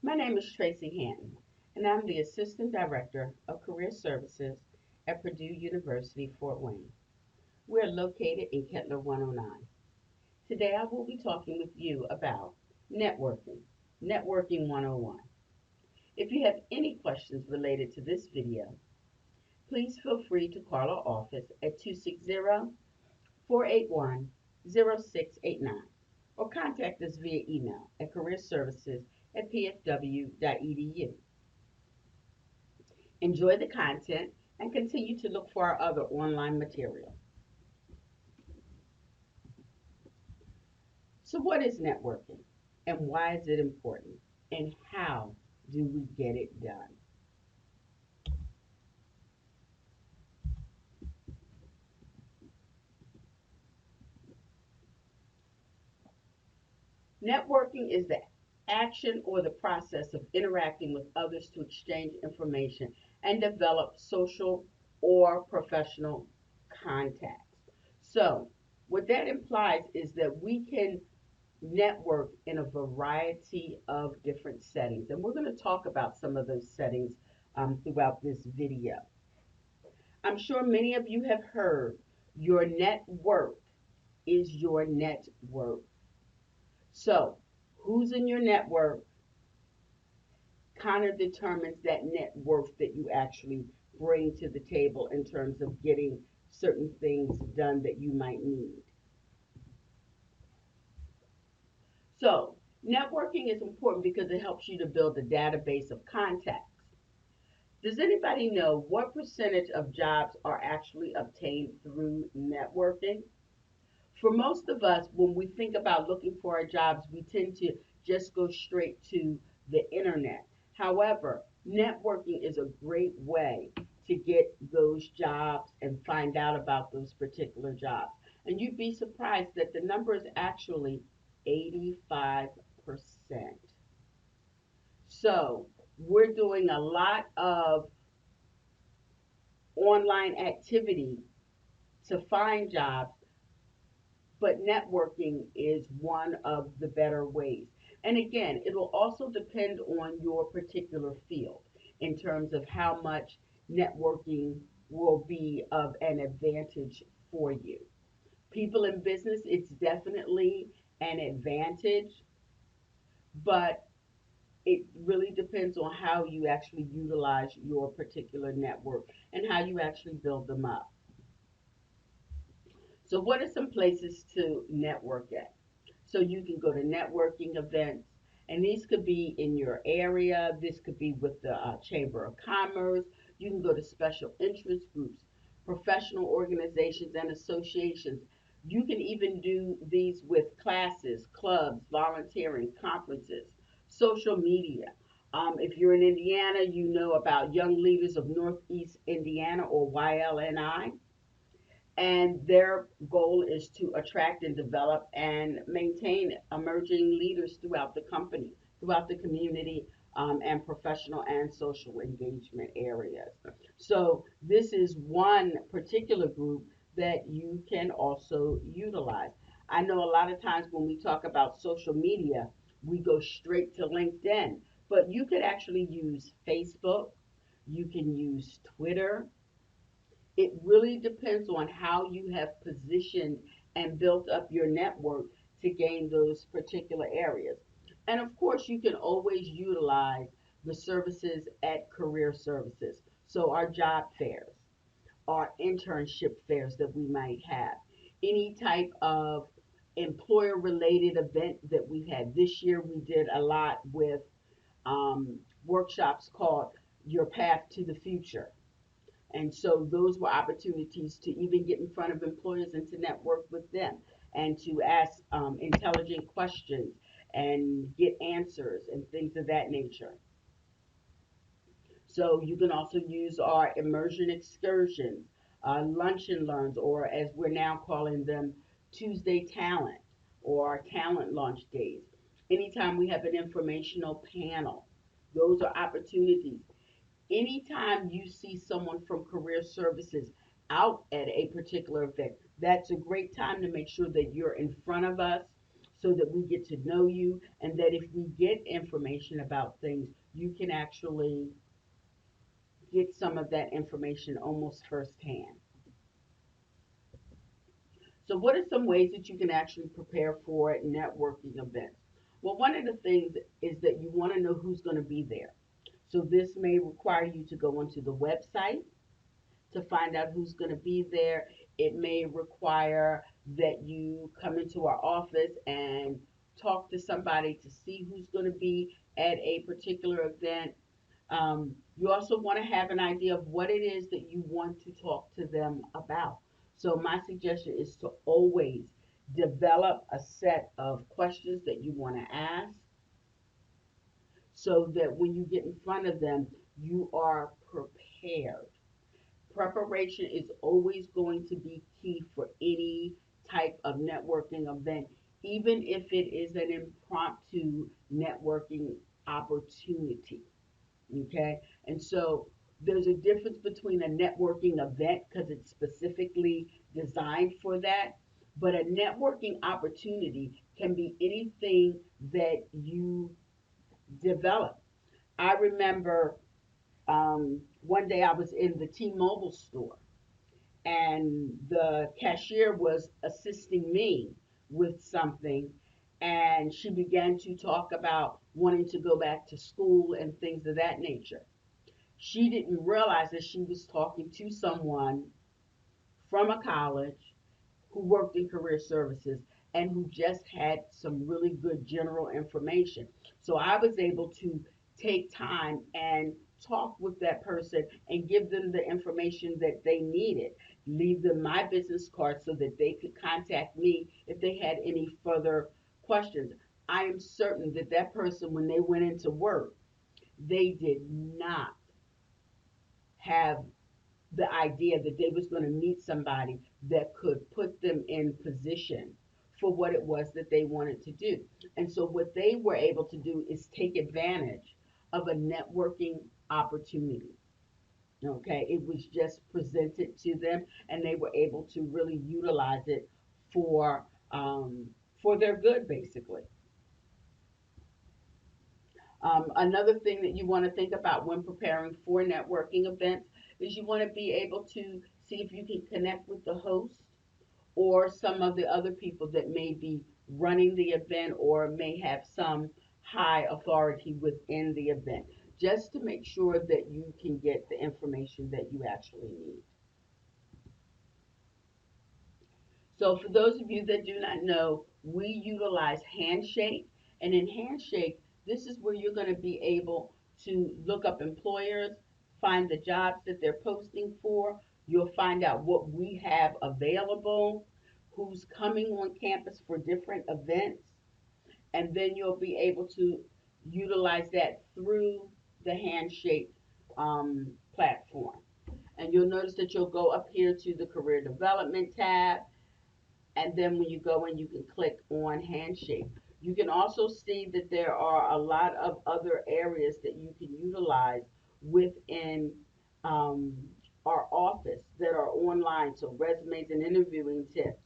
My name is Tracy Hanton, and I'm the Assistant Director of Career Services at Purdue University, Fort Wayne. We're located in Kettler 109. Today I will be talking with you about networking, Networking 101. If you have any questions related to this video, please feel free to call our office at 260-481-0689 or contact us via email at careerservices@pfw.edu. Enjoy the content and continue to look for our other online material. So, what is networking and why is it important? And how do we get it done? Networking is the action or the process of interacting with others to exchange information and develop social or professional contacts. So, what that implies is that we can network in a variety of different settings. And we're going to talk about some of those settings throughout this video. I'm sure many of you have heard your net worth is your net worth. So, who's in your network kind of determines that net worth that you actually bring to the table in terms of getting certain things done that you might need. So, networking is important because it helps you to build a database of contacts. Does anybody know what percentage of jobs are actually obtained through networking? For most of us, when we think about looking for our jobs, we tend to just go straight to the internet. However, networking is a great way to get those jobs and find out about those particular jobs. And you'd be surprised that the number is actually 85%. So we're doing a lot of online activity to find jobs, but networking is one of the better ways. And again, it will also depend on your particular field in terms of how much networking will be of an advantage for you. People in business, it's definitely an advantage, but it really depends on how you actually utilize your particular network and how you actually build them up. So, what are some places to network at? So, you can go to networking events, and these could be in your area, this could be with the Chamber of Commerce. You can go to special interest groups, professional organizations, and associations. You can even do these with classes, clubs, volunteering, conferences, social media. If you're in Indiana, you know about Young Leaders of Northeast Indiana or YLNI, and their goal is to attract and develop and maintain emerging leaders throughout the company, throughout the community, and professional and social engagement areas. So this is one particular group that you can also utilize. I know a lot of times when we talk about social media, we go straight to LinkedIn, but you could actually use Facebook, you can use Twitter. It really depends on how you have positioned and built up your network to gain those particular areas. And of course, you can always utilize the services at Career Services. So, our job fairs, our internship fairs that we might have, any type of employer related event that we've had. This year, we did a lot with workshops called Your Path to the Future. And so those were opportunities to even get in front of employers and to network with them and to ask intelligent questions and get answers and things of that nature. So you can also use our immersion excursions, lunch and learns, or as we're now calling them, Tuesday Talent or our talent launch days. Anytime we have an informational panel, those are opportunities. Anytime you see someone from career services out at a particular event, that's a great time to make sure that you're in front of us so that we get to know you, and that if we get information about things, you can actually get some of that information almost firsthand. So, what are some ways that you can actually prepare for networking events? Well, one of the things is that you want to know who's going to be there. So, this may require you to go onto the website to find out who's going to be there. It may require that you come into our office and talk to somebody to see who's going to be at a particular event. You also want to have an idea of what it is that you want to talk to them about. So, my suggestion is to always develop a set of questions that you want to ask so that when you get in front of them, you are prepared. Preparation is always going to be key for any type of networking event, even if it is an impromptu networking opportunity. Okay, and so there's a difference between a networking event because it's specifically designed for that, but a networking opportunity can be anything that you develop. I remember one day I was in the T-Mobile store, and the cashier was assisting me with something, and she began to talk about wanting to go back to school and things of that nature. She didn't realize that she was talking to someone from a college who worked in career services and who just had some really good general information. So I was able to take time and talk with that person and give them the information that they needed, leave them my business card so that they could contact me if they had any further questions. I am certain that that person, when they went into work, they did not have the idea that they was going to meet somebody that could put them in position for what it was that they wanted to do. And so what they were able to do is take advantage of a networking opportunity. Okay, it was just presented to them, and they were able to really utilize it for their good, basically. Another thing that you want to think about when preparing for networking events is you want to be able to see if you can connect with the host or some of the other people that may be running the event or may have some high authority within the event, just to make sure that you can get the information that you actually need. So for those of you that do not know, we utilize Handshake. And in Handshake, this is where you're going to be able to look up employers, find the jobs that they're posting for. You'll find out what we have available, who's coming on campus for different events, and then you'll be able to utilize that through the Handshake platform. And you'll notice that you'll go up here to the Career Development tab, and then when you go in, you can click on Handshake. You can also see that there are a lot of other areas that you can utilize within um, our office that are online. So resumes and interviewing tips.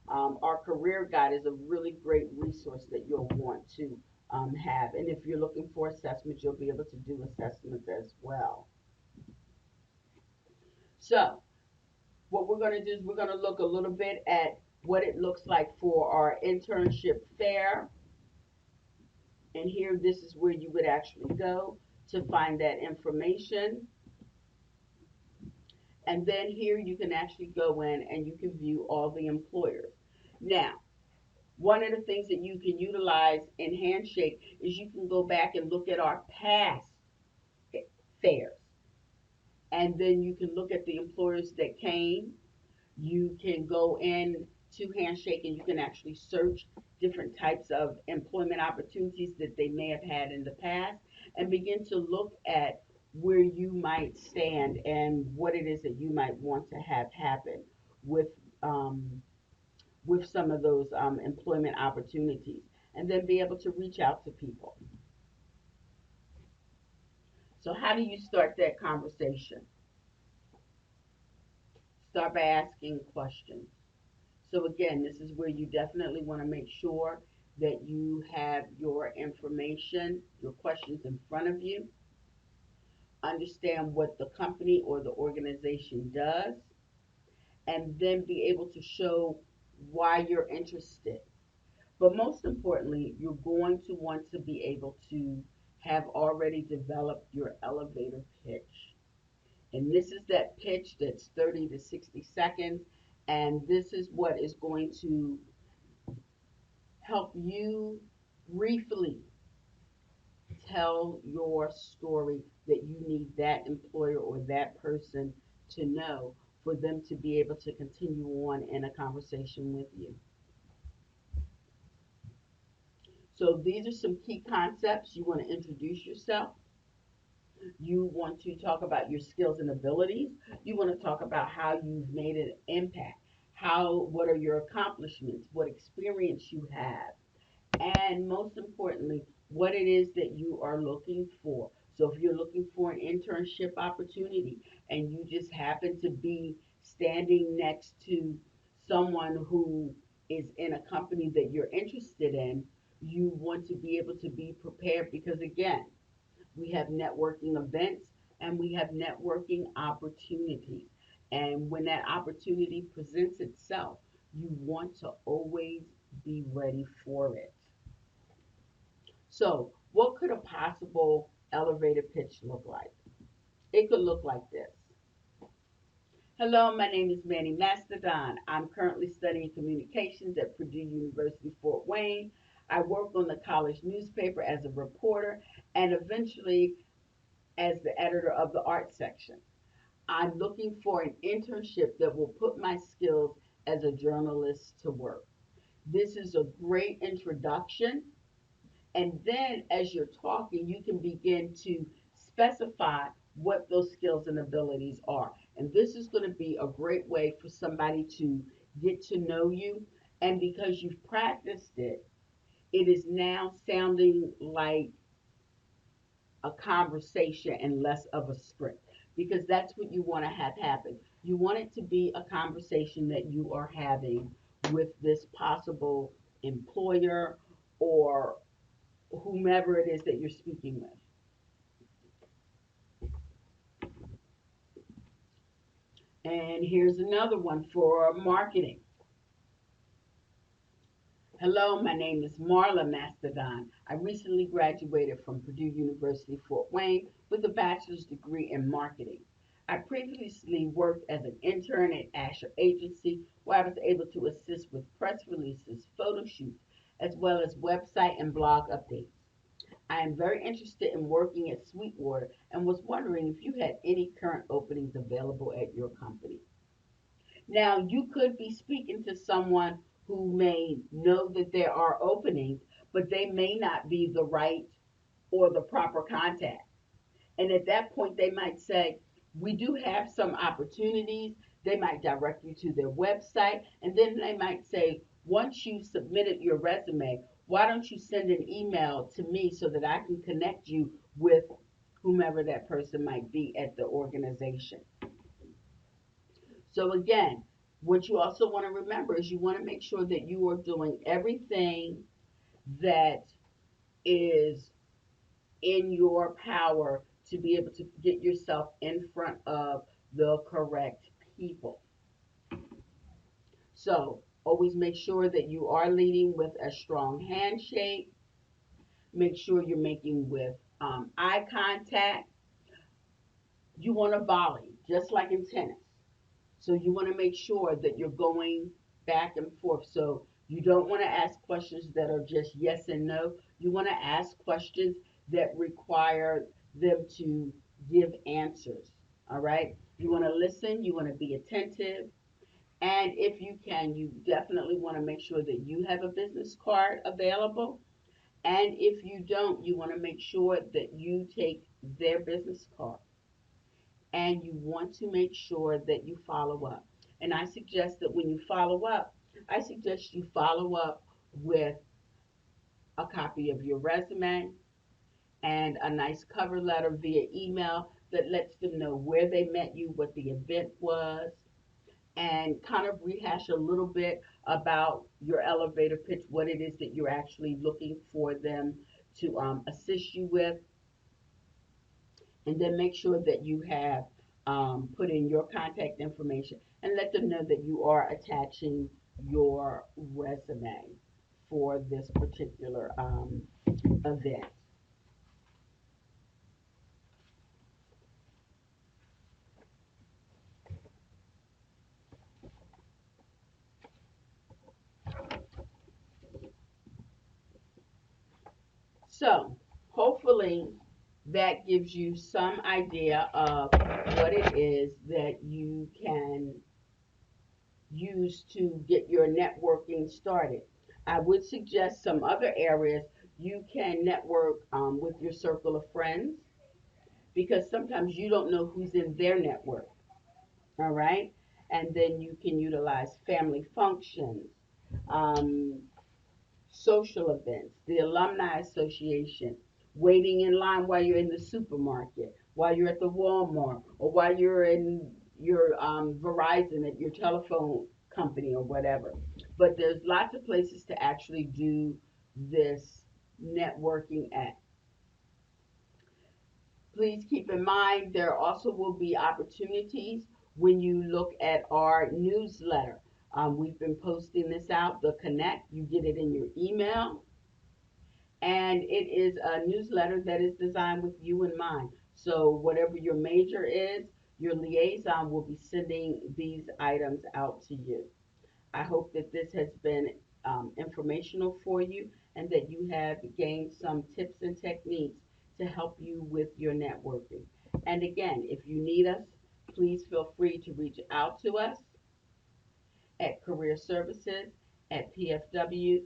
Our career guide is a really great resource that you'll want to have. And if you're looking for assessments, you'll be able to do assessments as well. So what we're going to do is we're going to look a little bit at what it looks like for our internship fair. And here, this is where you would actually go to find that information. And then here you can actually go in and you can view all the employers. Now, one of the things that you can utilize in Handshake is you can go back and look at our past fairs. And then you can look at the employers that came. You can go in to Handshake and you can actually search different types of employment opportunities that they may have had in the past and begin to look at where you might stand and what it is that you might want to have happen with with some of those employment opportunities, and then be able to reach out to people. So how do you start that conversation? Start by asking questions. So again, this is where you definitely want to make sure that you have your information, your questions in front of you, understand what the company or the organization does, and then be able to show why you're interested. But most importantly, you're going to want to be able to have already developed your elevator pitch. And this is that pitch that's 30 to 60 seconds. And this is what is going to help you briefly tell your story that you need that employer or that person to know for them to be able to continue on in a conversation with you. So these are some key concepts. You want to introduce yourself. You want to talk about your skills and abilities. You want to talk about how you've made an impact. What are your accomplishments? What experience you have? And most importantly, what it is that you are looking for. So if you're looking for an internship opportunity and you just happen to be standing next to someone who is in a company that you're interested in, you want to be able to be prepared because, again, we have networking events and we have networking opportunities. And when that opportunity presents itself, you want to always be ready for it. So, what could a possible elevator pitch look like? It could look like this. Hello, my name is Manny Mastodon. I'm currently studying communications at Purdue University, Fort Wayne. I work on the college newspaper as a reporter and eventually as the editor of the art section. I'm looking for an internship that will put my skills as a journalist to work. This is a great introduction. And then as you're talking, you can begin to specify what those skills and abilities are. And this is going to be a great way for somebody to get to know you. And because you've practiced it, it is now sounding like a conversation and less of a script. Because that's what you want to have happen. You want it to be a conversation that you are having with this possible employer or whomever it is that you're speaking with. And here's another one for marketing. Hello, my name is Marla Mastodon. I recently graduated from Purdue University, Fort Wayne, with a bachelor's degree in marketing. I previously worked as an intern at Asher Agency, where I was able to assist with press releases, photo shoots, as well as website and blog updates. I am very interested in working at Sweetwater and was wondering if you had any current openings available at your company. Now, you could be speaking to someone who may know that there are openings, but they may not be the right or the proper contact. And at that point, they might say, we do have some opportunities. They might direct you to their website. And then they might say, once you've submitted your resume, why don't you send an email to me so that I can connect you with whomever that person might be at the organization. So again, what you also want to remember is you want to make sure that you are doing everything that is in your power to be able to get yourself in front of the correct people. So always make sure that you are leading with a strong handshake. Make sure you're making with eye contact. You want to volley, just like in tennis. So you want to make sure that you're going back and forth. So you don't want to ask questions that are just yes and no. You want to ask questions that require them to give answers. All right? You want to listen, you want to be attentive. And if you can, you definitely want to make sure that you have a business card available. And if you don't, you want to make sure that you take their business card and you want to make sure that you follow up. And I suggest that when you follow up, I suggest you follow up with a copy of your resume and a nice cover letter via email that lets them know where they met you, what the event was, and kind of rehash a little bit about your elevator pitch, what it is that you're actually looking for them to assist you with, and then make sure that you have put in your contact information and let them know that you are attaching your resume for this particular event. So hopefully that gives you some idea of what it is that you can use to get your networking started. I would suggest some other areas you can network with your circle of friends, because sometimes you don't know who's in their network. All right. And then you can utilize family functions, um, social events, the alumni association, waiting in line while you're in the supermarket, while you're at the Walmart, or while you're in your Verizon at your telephone company or whatever. But there's lots of places to actually do this networking at. Please keep in mind there also will be opportunities when you look at our newsletter. We've been posting this out, the Connect. You get it in your email, and it is a newsletter that is designed with you in mind. So whatever your major is, your liaison will be sending these items out to you. I hope that this has been informational for you and that you have gained some tips and techniques to help you with your networking. And again, if you need us, please feel free to reach out to us at career services at pfw.edu.